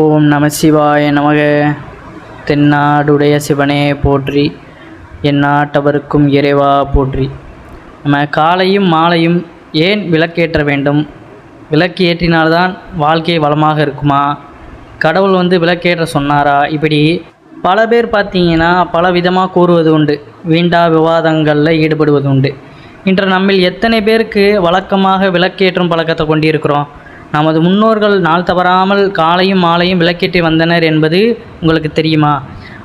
ஓம் நம சிவாய நமக. தென்னாடுடைய சிவனே போற்றி, எந்நாட்டவருக்கும் இறைவா போற்றி. நம்ம காலையும் மாலையும் ஏன் விளக்கேற்ற வேண்டும்? விளக்கு ஏற்றினால்தான் வாழ்க்கை வளமாக இருக்குமா? கடவுள் விளக்கேற்ற சொன்னாரா? இப்படி பல பேர் பார்த்தீங்கன்னா பல விதமாக கூறுவது உண்டு, வீண்டா விவாதங்களில் ஈடுபடுவது உண்டு. இன்று நம்மில் எத்தனை பேருக்கு வழக்கமாக விளக்கேற்றும் பழக்கத்தை கொண்டிருக்கிறோம்? நமது முன்னோர்கள் நாள் தவறாமல் காலையும் மாலையும் விளக்கேற்றி வந்தனர் என்பது உங்களுக்கு தெரியுமா?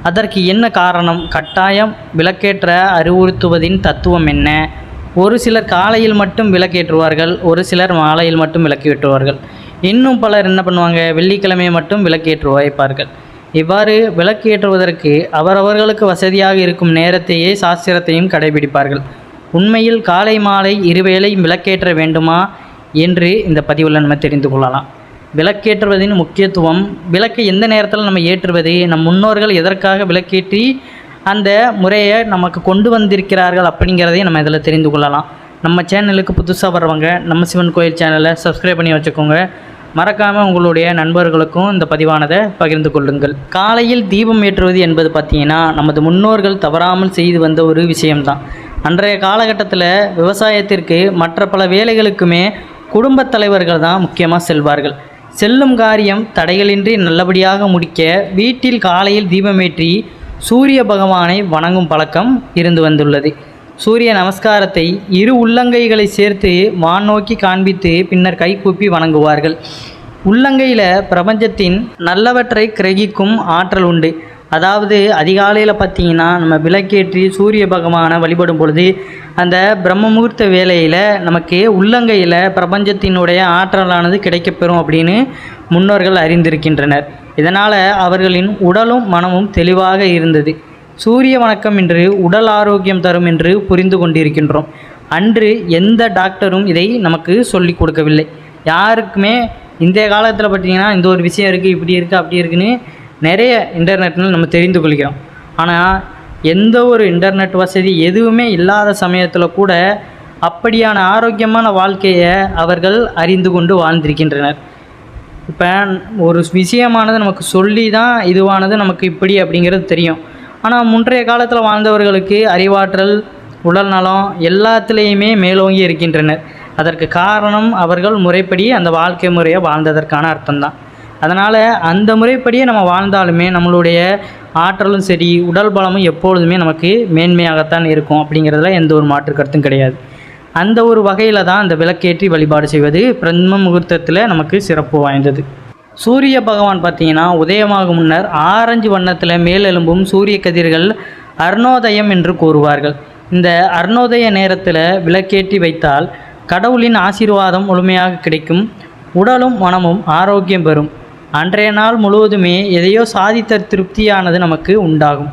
அதற்கு என்ன காரணம்? கட்டாயம் விளக்கேற்ற அறிவுறுத்துவதின் தத்துவம் என்ன? ஒரு சிலர் காலையில் மட்டும் விளக்கேற்றுவார்கள், ஒரு சிலர் மாலையில் மட்டும் விளக்கேற்றுவார்கள். இன்னும் பலர் என்ன பண்ணுவாங்க, வெள்ளிக்கிழமை மட்டும் விளக்கேற்று வைப்பார்கள். இவ்வாறு விளக்கேற்றுவதற்கு அவரவர்களுக்கு வசதியாக இருக்கும் நேரத்தையே சாஸ்திரத்தையும் கடைபிடிப்பார்கள். உண்மையில் காலை மாலை இருவேளை விளக்கேற்ற வேண்டுமா என்று இந்த பதிவில் நம்ம தெரிந்து கொள்ளலாம். விளக்கேற்றுவதின் முக்கியத்துவம், விளக்கை எந்த நேரத்தில் நம்ம ஏற்றுவது, நம் முன்னோர்கள் எதற்காக விளக்கேற்றி அந்த முறையை நமக்கு கொண்டு வந்திருக்கிறார்கள் அப்படிங்கிறதையும் நம்ம இதில் தெரிந்து கொள்ளலாம். நம்ம சேனலுக்கு புதுசாக வர்றவங்க நம்ம சிவன் கோயில் சேனலை சப்ஸ்கிரைப் பண்ணி வச்சுக்கோங்க. மறக்காமல் உங்களுடைய நண்பர்களுக்கும் இந்த பதிவானதை பகிர்ந்து கொள்ளுங்கள். காலையில் தீபம் ஏற்றுவது என்பது பார்த்திங்கன்னா நமது முன்னோர்கள் தவறாமல் செய்து வந்த ஒரு விஷயம்தான். அன்றைய காலகட்டத்தில் விவசாயத்திற்கு மற்ற பல வேலைகளுக்குமே குடும்பத் தலைவர்கள் தான் முக்கியமாக செல்வார்கள். செல்லும் காரியம் தடைகளின்றி நல்லபடியாக முடிக்க வீட்டில் காலையில் தீபமேற்றி சூரிய பகவானை வணங்கும் பழக்கம் இருந்து வந்துள்ளது. சூரிய நமஸ்காரத்தை இரு உள்ளங்கைகளை சேர்த்து வான் நோக்கி காண்பித்து பின்னர் கைகூப்பி வணங்குவார்கள். உள்ளங்கையில் பிரபஞ்சத்தின் நல்லவற்றை கிரகிக்கும் ஆற்றல் உண்டு. அதாவது அதிகாலையில் பார்த்திங்கன்னா நம்ம விளக்கேற்றி சூரிய பகவானை வழிபடும் பொழுது அந்த பிரம்ம முகூர்த்த வேளையில் நமக்கு உள்ளங்கையில் பிரபஞ்சத்தினுடைய ஆற்றலானது கிடைக்கப்பெறும் அப்படின்னு முன்னோர்கள் அறிந்திருக்கின்றனர். இதனால் அவர்களின் உடலும் மனமும் தெளிவாக இருந்தது. சூரிய வணக்கம் என்று உடல் ஆரோக்கியம் தரும் என்று புரிந்து கொண்டிருக்கின்றோம். அன்று எந்த டாக்டரும் இதை நமக்கு சொல்லி கொடுக்கவில்லை. யாருக்குமே இந்த காலத்தில் பார்த்திங்கன்னா இந்த ஒரு விஷயம் இருக்குது, இப்படி இருக்குது, அப்படி இருக்குன்னு நிறைய இன்டர்நெட்டில் நம்ம தெரிந்து கொள்கிறோம். ஆனால் எந்த ஒரு இன்டர்நெட் வசதி எதுவுமே இல்லாத சமயத்தில் கூட அப்படியான ஆரோக்கியமான வாழ்க்கையை அவர்கள் அறிந்து கொண்டு வாழ்ந்திருக்கின்றனர். இப்போ ஒரு விஷயமானது நமக்கு சொல்லி தான் இதுவானது நமக்கு இப்படி அப்படிங்கிறது தெரியும். ஆனால் முன்றைய காலத்தில் வாழ்ந்தவர்களுக்கு அறிவாற்றல், உடல் நலம் எல்லாத்துலேயுமே மேலோங்கி இருக்கின்றனர். அதற்கு காரணம் அவர்கள் முறைப்படி அந்த வாழ்க்கை முறையை வாழ்ந்ததற்கான அர்த்தம்தான். அதனால் அந்த முறைப்படியே நம்ம வாழ்ந்தாலுமே நம்மளுடைய ஆற்றலும் சரி, உடல் பலமும் எப்பொழுதுமே நமக்கு மேன்மையாகத்தான் இருக்கும். அப்படிங்கிறதுல எந்த ஒரு மாற்று கருத்தும் கிடையாது. அந்த ஒரு வகையில் தான் அந்த விளக்கேற்றி வழிபாடு செய்வது பிரம்ம முகூர்த்தத்தில் நமக்கு சிறப்பு வாய்ந்தது. சூரிய பகவான் பார்த்திங்கன்னா உதயமாகும் முன்னர் ஆரஞ்சு வண்ணத்தில் மேலெலும்பும் சூரிய கதிர்கள் அருணோதயம் என்று கூறுவார்கள். இந்த அருணோதய நேரத்தில் விளக்கேற்றி வைத்தால் கடவுளின் ஆசீர்வாதம் முழுமையாக கிடைக்கும். உடலும் மனமும் ஆரோக்கியம் பெறும். அன்றைய நாள் முழுவதுமே எதையோ சாதித்த திருப்தியானது நமக்கு உண்டாகும்.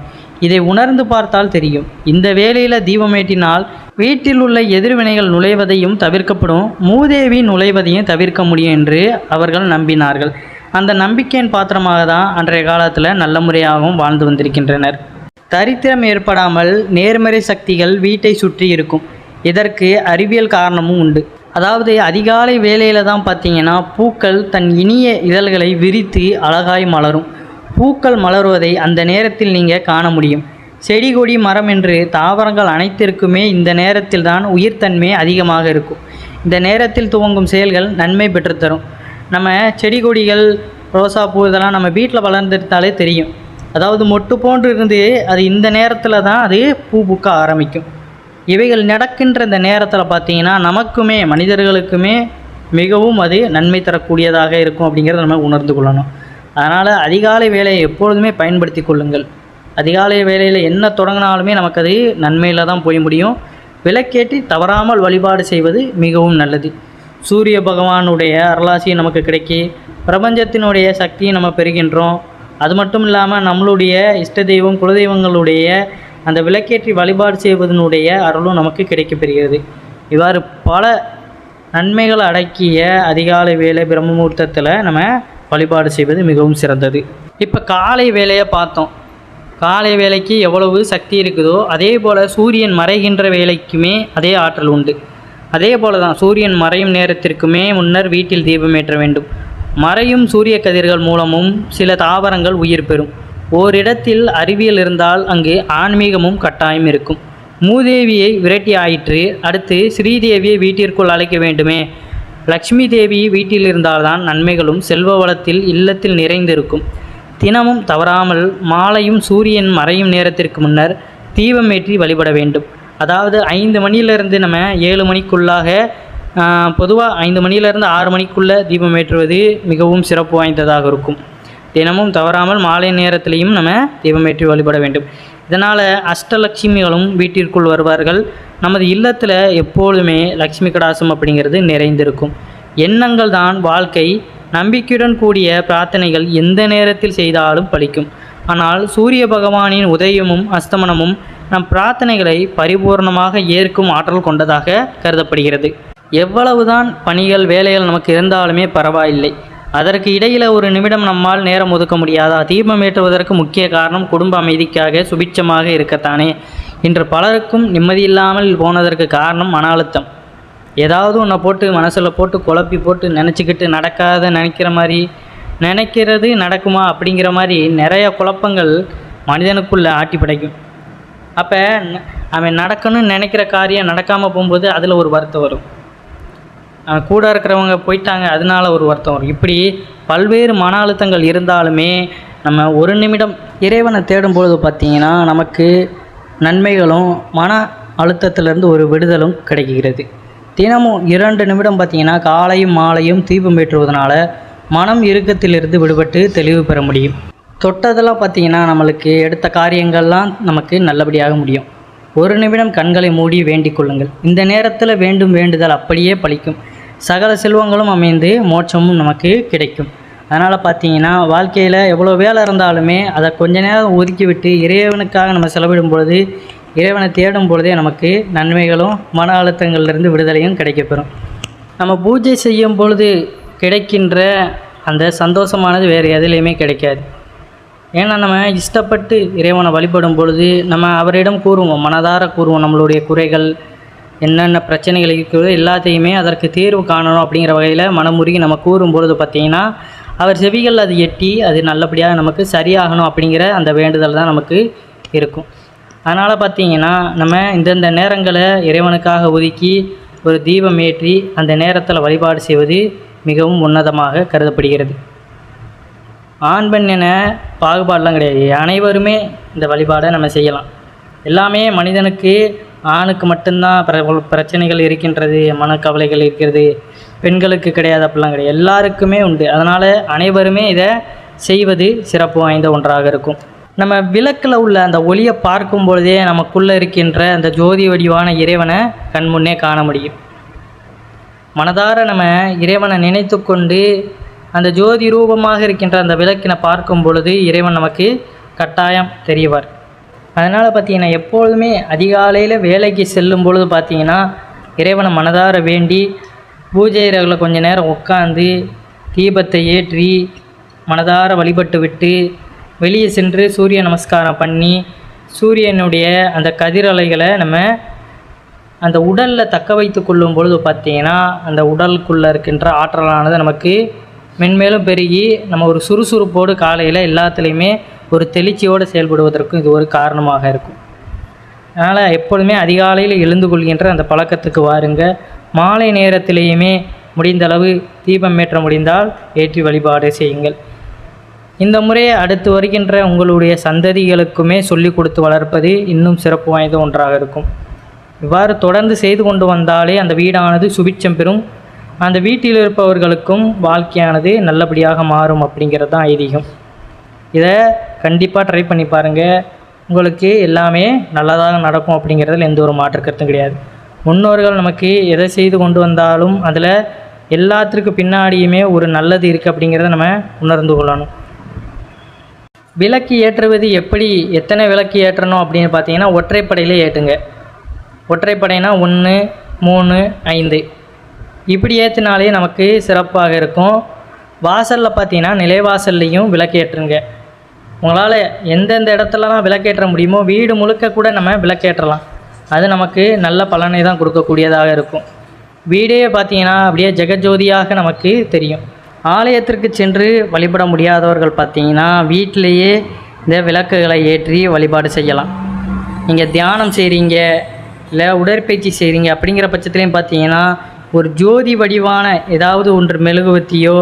இதை உணர்ந்து பார்த்தால் தெரியும். இந்த வேளையில் தீபமேற்றினால் வீட்டில் உள்ள எதிர்வினைகள் நுழைவதையும் தவிர்க்கப்படும், மூதேவி நுழைவதையும் தவிர்க்க முடியும் என்று அவர்கள் நம்பினார்கள். அந்த நம்பிக்கையின் பாத்திரமாக தான் அன்றைய காலத்தில் நல்ல முறையாகவும் வாழ்ந்து வந்திருக்கின்றனர். தரித்திரம் ஏற்படாமல் நேர்மறை சக்திகள் வீட்டை சுற்றி இருக்கும். இதற்கு அறிவியல் காரணமும் உண்டு. அதாவது அதிகாலை வேளையில் தான் பார்த்திங்கன்னா பூக்கள் தன் இனிய இதழ்களை விரித்து அழகாய் மலரும். பூக்கள் மலருவதை அந்த நேரத்தில் நீங்கள் காண முடியும். செடி கொடி மரம் என்று தாவரங்கள் அனைத்திற்குமே இந்த நேரத்தில் தான் உயிர்த்தன்மை அதிகமாக இருக்கும். இந்த நேரத்தில் துவங்கும் செயல்கள் நன்மை பெற்றுத்தரும். நம்ம செடி கொடிகள், ரோசா பூ இதெல்லாம் நம்ம வீட்டில் வளர்ந்துட்டாலே தெரியும். அதாவது மொட்டு போன்று இருந்து அது இந்த நேரத்தில் தான் அது பூ பூக்க ஆரம்பிக்கும். இவைகள் நடக்கின்ற இந்த நேரத்தில் பார்த்திங்கன்னா நமக்குமே மனிதர்களுக்குமே மிகவும் அது நன்மை தரக்கூடியதாக இருக்கும் அப்படிங்கிறத நம்ம உணர்ந்து கொள்ளணும். அதனால் அதிகாலை வேலையை எப்பொழுதுமே பயன்படுத்தி கொள்ளுங்கள். அதிகாலை வேலையில் என்ன தொடங்கினாலுமே நமக்கு அது நன்மையில் தான் போய் முடியும். விளக்கேற்றி தவறாமல் வழிபாடு செய்வது மிகவும் நல்லது. சூரிய பகவானுடைய அருளாசியை நமக்கு கிடைக்கி பிரபஞ்சத்தினுடைய சக்தியை நம்ம பெறுகின்றோம். அது மட்டும் இல்லாமல் நம்மளுடைய இஷ்ட தெய்வம், குலதெய்வங்களுடைய அந்த விளக்கேற்றி வழிபாடு செய்வதனுடைய அருளும் நமக்கு கிடைக்கப்பெறுகிறது. இவ்வாறு பல நன்மைகள் அடக்கிய அதிகாலை வேலை பிரம்ம முகூர்த்தத்தில் நம்ம வழிபாடு செய்வது மிகவும் சிறந்தது. இப்போ காலை வேலையை பார்த்தோம். காலை வேலைக்கு எவ்வளவு சக்தி இருக்குதோ அதே போல் சூரியன் மறைகின்ற வேலைக்குமே அதே ஆற்றல் உண்டு. அதே போல் தான் சூரியன் மறையும் நேரத்திற்குமே முன்னர் வீட்டில் தீபமேற்ற வேண்டும். மறையும் சூரிய கதிர்கள் மூலமும் சில தாவரங்கள் உயிர் பெறும். ஓரிடத்தில் அறிவியல் இருந்தால் அங்கு ஆன்மீகமும் கட்டாயம் இருக்கும். மூதேவியை விரட்டி ஆயிற்று, அடுத்து ஸ்ரீதேவியை வீட்டிற்குள் அழைக்க வேண்டுமே. லக்ஷ்மி தேவி வீட்டில் இருந்தால்தான் நன்மைகளும் செல்வ வளத்தில் இல்லத்தில் நிறைந்திருக்கும். தினமும் தவறாமல் மாலையும் சூரியன் மறையும் நேரத்திற்கு முன்னர் தீபமேற்றி வழிபட வேண்டும். அதாவது 5 மணியிலிருந்து நம்ம 7 மணிக்குள்ளாக, பொதுவாக 5 மணியிலிருந்து 6 மணிக்குள்ளே தீபம் ஏற்றுவது மிகவும் சிறப்பு வாய்ந்ததாக இருக்கும். தினமும் தவறாமல் மாலை நேரத்திலையும் நம்ம தீபமேற்றி வழிபட வேண்டும். இதனால் அஷ்டலட்சுமிகளும் வீட்டிற்குள் வருவார்கள். நமது இல்லத்தில் எப்பொழுதுமே லக்ஷ்மி கடாசம் அப்படிங்கிறது நிறைந்திருக்கும். எண்ணங்கள் தான் வாழ்க்கை. நம்பிக்கையுடன் கூடிய பிரார்த்தனைகள் எந்த நேரத்தில் செய்தாலும் பலிக்கும். ஆனால் சூரிய பகவானின் உதயமும் அஸ்தமனமும் நம் பிரார்த்தனைகளை பரிபூர்ணமாக ஏற்கும் ஆற்றல் கொண்டதாக கருதப்படுகிறது. எவ்வளவுதான் பணிகள் வேலைகள் நமக்கு இருந்தாலுமே பரவாயில்லை, அதற்கு இடையில் ஒரு நிமிடம் நம்மால் நேரம் ஒதுக்க முடியாதா? தீபம் ஏற்றுவதற்கு முக்கிய காரணம் குடும்ப அமைதிக்காக, சுபிட்சமாக இருக்கத்தானே. இன்று பலருக்கும் நிம்மதியில்லாமல் போனதற்கு காரணம் மன அழுத்தம். ஏதாவது ஒன்றை போட்டு மனசில் போட்டு குழப்பி போட்டு நினச்சிக்கிட்டு நடக்காத நினைக்கிற மாதிரி, நினைக்கிறது நடக்குமா அப்படிங்கிற மாதிரி நிறைய குழப்பங்கள் மனிதனுக்குள்ளே ஆட்டி படைக்கும். அப்போ அவன் நடக்கணும்னு நினைக்கிற காரியம் நடக்காமல் போகும்போது அதில் ஒரு வருத்தம் வரும். அவன் கூட இருக்கிறவங்க போயிட்டாங்க அதனால ஒரு வருத்தம் வரும். இப்படி பல்வேறு மன அழுத்தங்கள் இருந்தாலுமே நம்ம ஒரு நிமிடம் இறைவனை தேடும்பொழுது பார்த்திங்கன்னா நமக்கு நன்மைகளும் மன அழுத்தத்திலேருந்து ஒரு விடுதலும் கிடைக்கிறது. தினமும் 2 நிமிடம் பார்த்திங்கன்னா காலையும் மாலையும் தீபம் ஏற்றுவதனால மனம் இறுக்கத்திலிருந்து விடுபட்டு தெளிவு பெற முடியும். தொட்டதெல்லாம் பார்த்திங்கன்னா நம்மளுக்கு எடுத்த காரியங்கள்லாம் நமக்கு நல்லபடியாக முடியும். 1 நிமிடம் கண்களை மூடி வேண்டிக் கொள்ளுங்கள். இந்த நேரத்தில் வேண்டும் வேண்டுதல் அப்படியே பலிக்கும். சகல செல்வங்களும் அமைந்து மோட்சமும் நமக்கு கிடைக்கும். அதனால் பார்த்திங்கன்னா வாழ்க்கையில் எவ்வளோ வேலை இருந்தாலுமே அதை கொஞ்ச நேரம் ஒதுக்கி விட்டு இறைவனுக்காக நம்ம செலவிடும் பொழுது, இறைவனை தேடும் பொழுதே நமக்கு நன்மைகளும் மன அழுத்தங்கள்லேருந்து விடுதலையும் கிடைக்கப்பெறும். நம்ம பூஜை செய்யும் பொழுது கிடைக்கின்ற அந்த சந்தோஷமானது வேறு எதுலேயுமே கிடைக்காது. ஏன்னா நம்ம இஷ்டப்பட்டு இறைவனை வழிபடும் பொழுது நம்ம அவரிடம் கூறுவோம், மனதார கூறுவோம் நம்மளுடைய குறைகள், என்னென்ன பிரச்சனைகள் இருக்கிறதோ எல்லாத்தையுமே அதற்கு தீர்வு காணணும் அப்படிங்கிற வகையில் மனமுருகி நம்ம கூறும்பொழுது பார்த்திங்கன்னா அவர் செவிகள் அது எட்டி அது நல்லபடியாக நமக்கு சரியாகணும் அப்படிங்கிற அந்த வேண்டுதல் தான் நமக்கு இருக்கும். அதனால் பார்த்திங்கன்னா நம்ம இந்தந்த நேரங்களை இறைவனுக்காக ஒதுக்கி ஒரு தீபம் ஏற்றி அந்த நேரத்தில் வழிபாடு செய்வது மிகவும் உன்னதமாக கருதப்படுகிறது. ஆண் பெண் என பாகுபாடெலாம் கிடையாது, அனைவருமே இந்த வழிபாடை நம்ம செய்யலாம். எல்லாமே மனிதனுக்கு ஆணுக்கு மட்டும்தான் பிரச்சனைகள் இருக்கின்றது, மனக்கவலைகள் இருக்கிறது, பெண்களுக்கு கிடையாது அப்படிலாம் கிடையாது, எல்லாருக்குமே உண்டு. அதனால் அனைவருமே இதை செய்வது சிறப்பு வாய்ந்த ஒன்றாக இருக்கும். நம்ம விளக்கில் உள்ள அந்த ஒளியை பார்க்கும் பொழுதே நமக்குள்ளே இருக்கின்ற அந்த ஜோதி வடிவான இறைவனை கண்முன்னே காண முடியும். மனதார நம்ம இறைவனை நினைத்து கொண்டு அந்த ஜோதி ரூபமாக இருக்கின்ற அந்த விளக்கினை பார்க்கும் பொழுது இறைவன் நமக்கு கட்டாயம் தெரியவார். அதனால் பார்த்திங்கன்னா எப்பொழுதுமே அதிகாலையில் வேலைக்கு செல்லும் பொழுது பார்த்திங்கன்னா இறைவனை மனதார வேண்டி பூஜை அறையில் கொஞ்சம் நேரம் உட்காந்து தீபத்தை ஏற்றி மனதார வழிபட்டு விட்டு வெளியே சென்று சூரிய நமஸ்காரம் பண்ணி சூரியனுடைய அந்த கதிரலைகளை நம்ம அந்த உடலில் தக்க வைத்து கொள்ளும் பொழுது பார்த்திங்கன்னா அந்த உடலுக்குள்ளே இருக்கின்ற ஆற்றலானது நமக்கு மென்மேலும் பெருகி நம்ம ஒரு சுறுசுறுப்போடு காலையில் எல்லாத்துலேயுமே ஒரு தெளிச்சியோடு செயல்படுவதற்கும் இது ஒரு காரணமாக இருக்கும். அதனால் எப்பொழுதுமே அதிகாலையில் எழுந்து கொள்கின்ற அந்த பழக்கத்துக்கு வாருங்க. மாலை நேரத்திலேயுமே முடிந்தளவு தீபம் ஏற்ற முடிந்தால் ஏற்றி வழிபாடு செய்யுங்கள். இந்த முறையை அடுத்து வருகின்ற உங்களுடைய சந்ததிகளுக்குமே சொல்லிக் கொடுத்து வளர்ப்பது இன்னும் சிறப்பு வாய்ந்த ஒன்றாக இருக்கும். இவ்வாறு தொடர்ந்து செய்து கொண்டு வந்தாலே அந்த வீடானது சுபிட்சம் பெறும், அந்த வீட்டில் இருப்பவர்களுக்கும் வாழ்க்கையானது நல்லபடியாக மாறும் அப்படிங்கிறது தான் ஐதீகம். இதை கண்டிப்பாக ட்ரை பண்ணி பாருங்கள், உங்களுக்கு எல்லாமே நல்லதாக நடக்கும் அப்படிங்கிறதுல எந்த ஒரு மாற்று கருத்தும் கிடையாது. முன்னோர்கள் நமக்கு எதை செய்து கொண்டு வந்தாலும் அதில் எல்லாத்திற்கு பின்னாடியுமே ஒரு நல்லது இருக்குது அப்படிங்கிறத நம்ம உணர்ந்து கொள்ளணும். விளக்கு ஏற்றுவது எப்படி, எத்தனை விளக்கு ஏற்றணும் அப்படின்னு பார்த்தீங்கன்னா ஒற்றைப்படையில் ஏற்றுங்க. ஒற்றைப்படைனா 1, 3, 5 இப்படி ஏற்றினாலே நமக்கு சிறப்பாக இருக்கும். வாசலில் பார்த்தீங்கன்னா நிலைவாசல்லையும் விளக்கேற்றுங்க. உங்களால் எந்தெந்த இடத்துலலாம் விளக்கேற்ற முடியுமோ வீடு முழுக்க கூட நம்ம விளக்கேற்றலாம். அது நமக்கு நல்ல பலனை தான் கொடுக்கக்கூடியதாக இருக்கும். வீடே பார்த்தீங்கன்னா அப்படியே ஜெகஜோதியாக நமக்கு தெரியும். ஆலயத்திற்கு சென்று வழிபட முடியாதவர்கள் பார்த்தீங்கன்னா வீட்டிலேயே இந்த விளக்குகளை ஏற்றி வழிபாடு செய்யலாம். நீங்கள் தியானம் செய்கிறீங்க, இல்லை உடற்பயிற்சி செய்கிறீங்க அப்படிங்கிற பட்சத்துலேயும் பார்த்தீங்கன்னா ஒரு ஜோதி வடிவான ஏதாவது ஒன்று மெழுகுவர்த்தியோ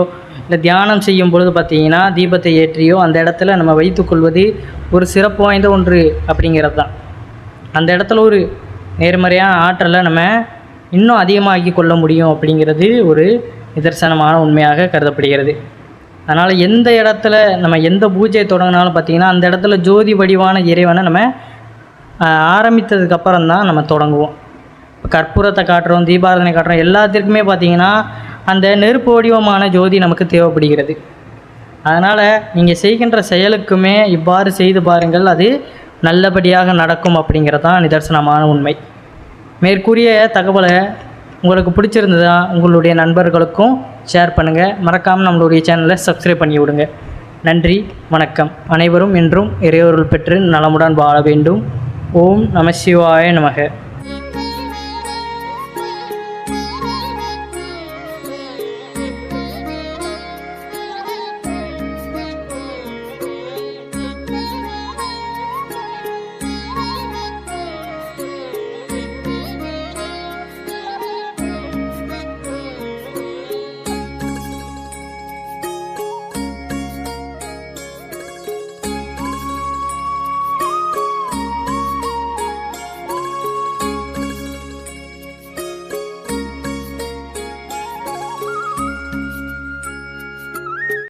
இல்லை தியானம் செய்யும் பொழுது பார்த்தீங்கன்னா தீபத்தை ஏற்றியோ அந்த இடத்துல நம்ம வைத்துக்கொள்வது ஒரு சிறப்பு வாய்ந்த ஒன்று அப்படிங்கிறது தான். அந்த இடத்துல ஒரு நேர்மறையான ஆற்றலை நம்ம இன்னும் அதிகமாக்கி கொள்ள முடியும் அப்படிங்கிறது ஒரு நிதர்சனமான உண்மையாக கருதப்படுகிறது. அதனால் எந்த இடத்துல நம்ம எந்த பூஜையை தொடங்கினாலும் பார்த்திங்கன்னா அந்த இடத்துல ஜோதி வடிவான இறைவனை நம்ம ஆரம்பித்ததுக்கப்புறம் தான் நம்ம தொடங்குவோம். இப்போ கற்பூரத்தை காட்டுறோம், தீபாராதனை காட்டுறோம், எல்லாத்திற்குமே பார்த்திங்கன்னா அந்த நெருப்பு வடிவமான ஜோதி நமக்கு தேவைப்படுகிறது. அதனால் நீங்கள் செய்கின்ற செயலுக்குமே இவ்வாறு செய்து பாருங்கள், அது நல்லபடியாக நடக்கும் அப்படிங்கிறது தான் நிதர்சனமான உண்மை. மேற்கூறிய தகவலை உங்களுக்கு பிடிச்சிருந்ததா உங்களுடைய நண்பர்களுக்கும் ஷேர் பண்ணுங்கள். மறக்காமல் நம்மளுடைய சேனலை சப்ஸ்கிரைப் பண்ணி விடுங்க. நன்றி, வணக்கம். அனைவரும் என்றும் இறையொருள் பெற்று நலமுடன் வாழ வேண்டும். ஓம் நம சிவாய நமக.